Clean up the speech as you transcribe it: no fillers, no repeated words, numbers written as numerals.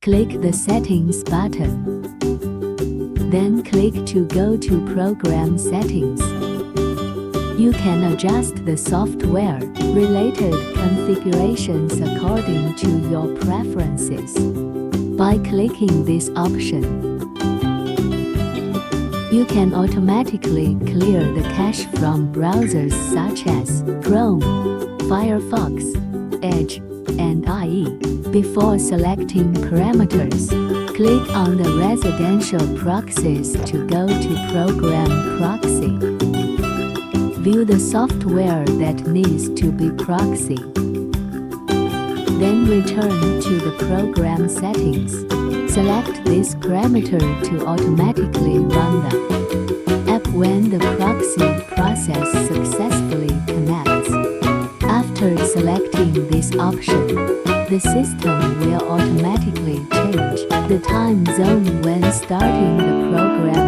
Click the Settings button. Then click to go to Program Settings. You can adjust the software-related configurations according to your preferences by clicking this option. You can automatically clear the cache from browsers such as Chrome, Firefox, Edge, and IE. Before selecting parameters, click on the residential proxies to go to Program Proxy. View the software that needs to be proxy. Then return to the program settings. Select this parameter to automatically run the app when the proxy process successfully connects. After selecting this option, the system will automatically change the time zone when starting the program